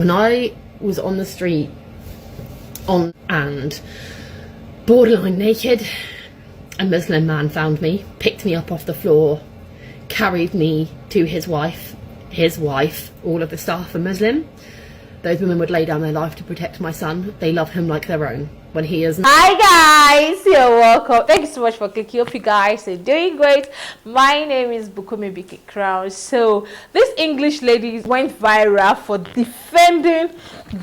When I was on the street and borderline naked, a Muslim man found me, picked me up off the floor, carried me to his wife, all of the staff are Muslim. Those women would lay down their life to protect my son. They love him like their own. When he is... Hi guys, you're welcome. Thank you so much for clicking. Hope you guys are doing great. My name is Bukomi Biki Crown. So this English lady went viral for defending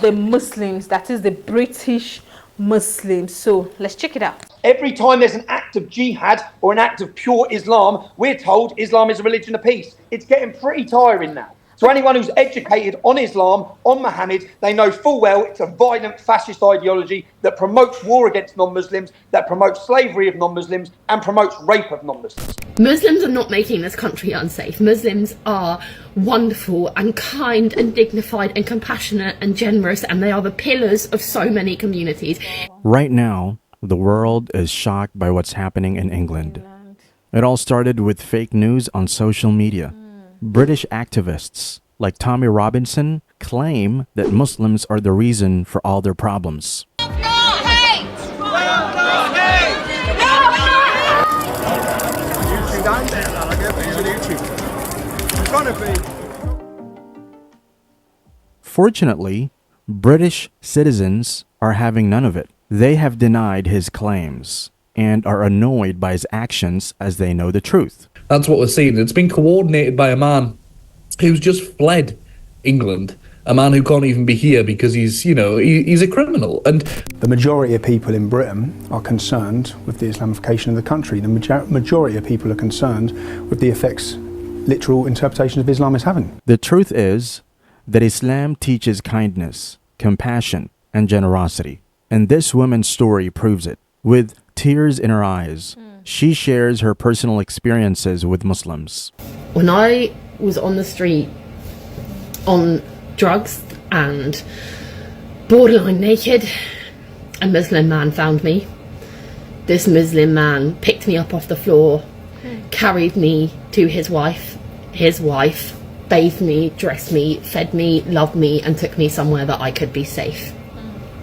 the Muslims, that is the British Muslims. So let's check it out. Every time there's an act of jihad or an act of pure Islam, we're told Islam is a religion of peace. It's getting pretty tiring now. So anyone who's educated on Islam, on Muhammad, they know full well it's a violent fascist ideology that promotes war against non-Muslims, that promotes slavery of non-Muslims, and promotes rape of non-Muslims. Muslims are not making this country unsafe. Muslims are wonderful and kind and dignified and compassionate and generous, and they are the pillars of so many communities. Right now, the world is shocked by what's happening in England. It all started with fake news on social media. British activists like Tommy Robinson claim that Muslims are the reason for all their problems. Fortunately, British citizens are having none of it. They have denied his claims and are annoyed by his actions as they know the truth. That's what we're seeing. It's been coordinated by a man who's just fled England, a man who can't even be here because he's a criminal. And the majority of people in Britain are concerned with the Islamification of the country. The majority of people are concerned with the effects literal interpretation of Islam is having. The truth is that Islam teaches kindness, compassion, and generosity. And this woman's story proves it. With tears in her eyes, she shares her personal experiences with Muslims. When I was on the street on drugs and borderline naked, a Muslim man found me. This Muslim man picked me up off the floor, carried me to his wife, bathed me, dressed me, fed me, loved me, and took me somewhere that I could be safe.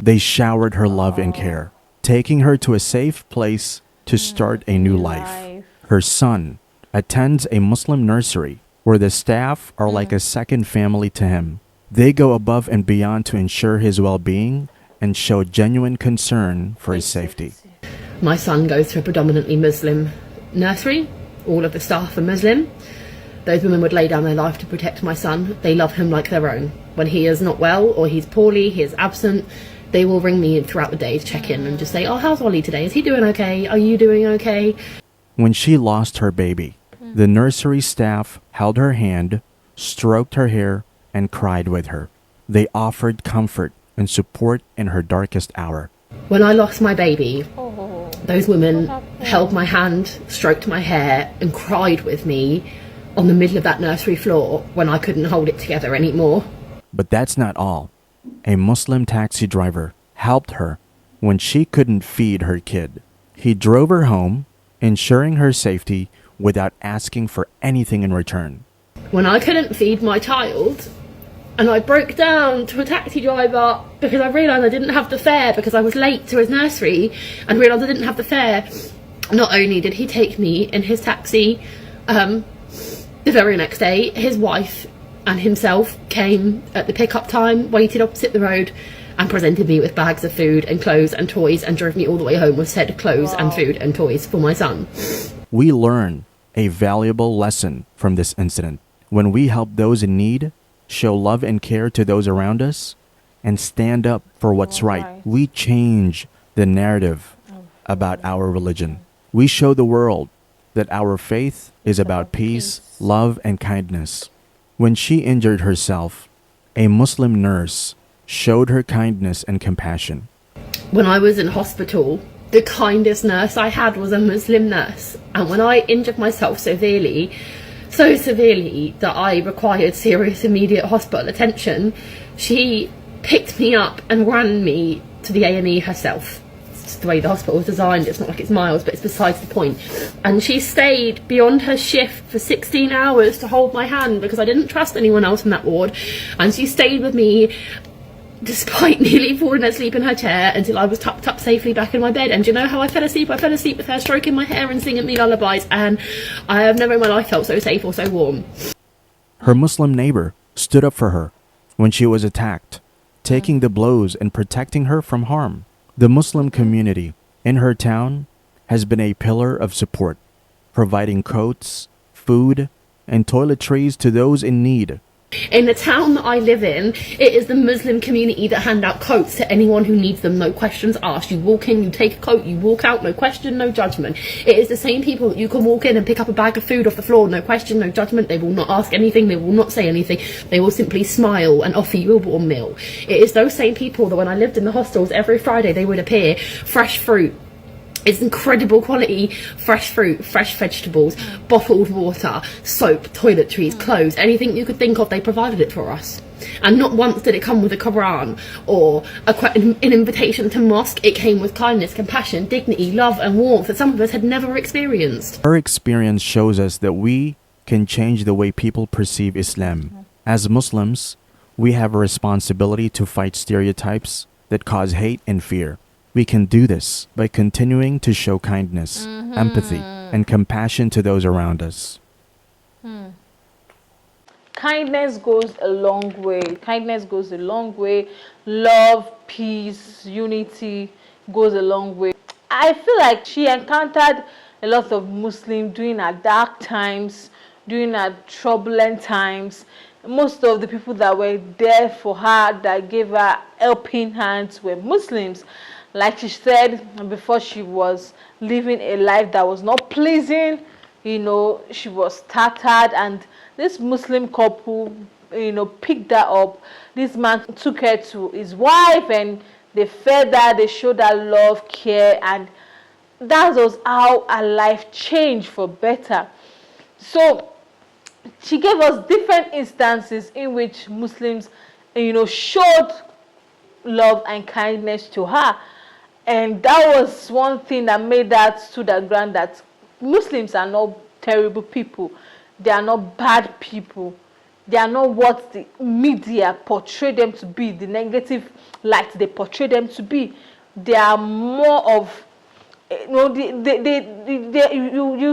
They showered her love and care, taking her to a safe place to start a new life. Her son attends a Muslim nursery where the staff are like a second family to him. They go above and beyond to ensure his well-being and show genuine concern for his safety. My son goes to a predominantly Muslim nursery. All of the staff are Muslim. Those women would lay down their life to protect my son. They love him like their own. When he is not well or he's poorly, he is absent, they will ring me throughout the day to check in and just say, oh, how's Ollie today? Is he doing okay? Are you doing okay? When she lost her baby, the nursery staff held her hand, stroked her hair, and cried with her. They offered comfort and support in her darkest hour. When I lost my baby, those women held my hand, stroked my hair, and cried with me on the middle of that nursery floor when I couldn't hold it together anymore. But that's not all. A Muslim taxi driver helped her when she couldn't feed her kid. He drove her home, ensuring her safety without asking for anything in return. When I couldn't feed my child, and I broke down to a taxi driver because I realised I didn't have the fare because I was late to his nursery and realised I didn't have the fare, not only did he take me in his taxi, the very next day, his wife and himself came at the pickup time, waited opposite the road, and presented me with bags of food and clothes and toys and drove me all the way home with said clothes and food and toys for my son. We learn a valuable lesson from this incident. When we help those in need, show love and care to those around us, and stand up for what's right, we change the narrative about our religion. We show the world that our faith is about peace, love, and kindness. When she injured herself, a Muslim nurse showed her kindness and compassion. When I was in hospital, the kindest nurse I had was a Muslim nurse. And when I injured myself so severely that I required serious immediate hospital attention, she picked me up and ran me to the A&E herself. the way the hospital is designed. It's not like it's miles, but it's besides the point. And she stayed beyond her shift for 16 hours to hold my hand because I didn't trust anyone else in that ward. And she stayed with me despite nearly falling asleep in her chair until I was tucked up safely back in my bed. And do you know how I fell asleep? I fell asleep with her stroking my hair and singing me lullabies, and I have never in my life felt so safe or so warm. Her Muslim neighbor stood up for her when she was attacked, taking the blows and protecting her from harm. The Muslim community in her town has been a pillar of support, providing coats, food, and toiletries to those in need. In the town that I live in, it is the Muslim community that hand out coats to anyone who needs them, no questions asked. You walk in, you take a coat, you walk out, no question, no judgment. It is the same people that you can walk in and pick up a bag of food off the floor, no question, no judgment. They will not ask anything, they will not say anything. They will simply smile and offer you a warm meal. It is those same people that when I lived in the hostels, every Friday they would appear, fresh fruit. It's incredible quality, fresh fruit, fresh vegetables, bottled water, soap, toiletries, clothes, anything you could think of, they provided it for us. And not once did it come with a Quran or an invitation to mosque. It came with kindness, compassion, dignity, love and warmth that some of us had never experienced. Her experience shows us that we can change the way people perceive Islam. As Muslims, we have a responsibility to fight stereotypes that cause hate and fear. We can do this by continuing to show kindness, empathy, and compassion to those around us. Kindness goes a long way. Kindness goes a long way. Love, peace, unity goes a long way. I feel like she encountered a lot of Muslims during her dark times, during her turbulent times. Most of the people that were there for her, that gave her helping hands, were Muslims. Like she said before, she was living a life that was not pleasing. She was tattered, and this Muslim couple, picked her up. This man took her to his wife, and they fed her, they showed her love, care, and that was how her life changed for better. So she gave us different instances in which Muslims, showed love and kindness to her. And that was one thing that made that stood her ground, that Muslims are not terrible people. They are not bad people. They are not what the media portray them to be, the negative light they portray them to be. They are more of, you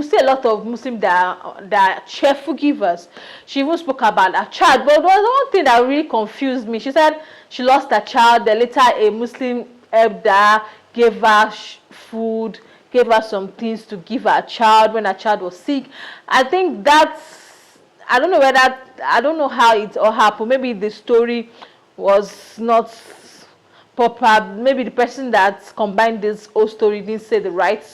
see a lot of Muslims that are cheerful givers. She even spoke about her child, but there was one thing that really confused me. She said she lost her child, then later a Muslim helped her, gave her food, gave her some things to give her child when her child was sick. I think I don't know how it all happened. Maybe the story was not proper. Maybe the person that combined this whole story didn't say the right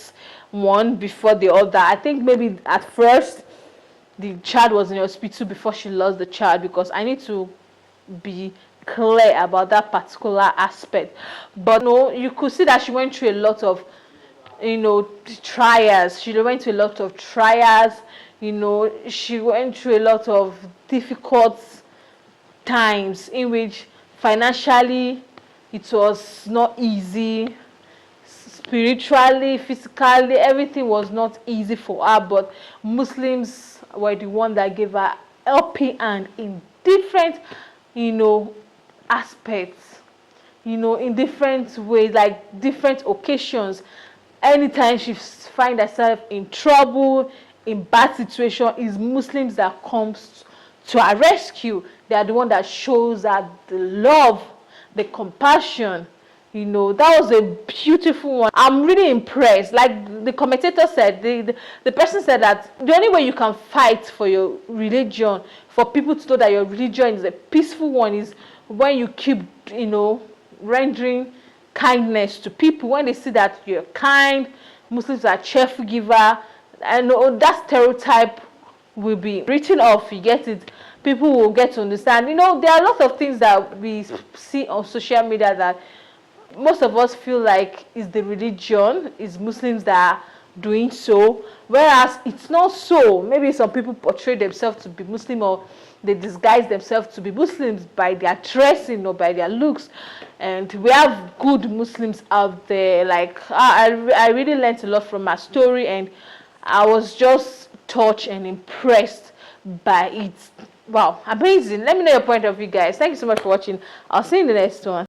one before the other. I think maybe at first the child was in the hospital before she lost the child, because I need to be clear about that particular aspect. But no, you could see that she went through a lot of trials. She went through a lot of trials. She went through a lot of difficult times in which financially it was not easy, spiritually, physically, everything was not easy for her. But Muslims were the one that gave her helping hand in different aspects, in different ways, like different occasions. Anytime she finds herself in trouble, in bad situation, is Muslims that comes to her rescue. They are the one that shows her the love, the compassion. That was a beautiful one. I'm really impressed. Like the commentator said, the person said that the only way you can fight for your religion, for people to know that your religion is a peaceful one, is when you keep, rendering kindness to people. When they see that you're kind, Muslims are cheerful giver, and that stereotype will be written off. You get it? People will get to understand. There are a lot of things that we see on social media that most of us feel like is the religion, is Muslims that doing so, whereas it's not so. Maybe some people portray themselves to be Muslim, or they disguise themselves to be Muslims by their dressing or by their looks. And we have good Muslims out there. Like I really learned a lot from her story, and I was just touched and impressed by it. Wow, amazing. Let me know your point of view, guys. Thank you so much for watching. I'll see you in the next one.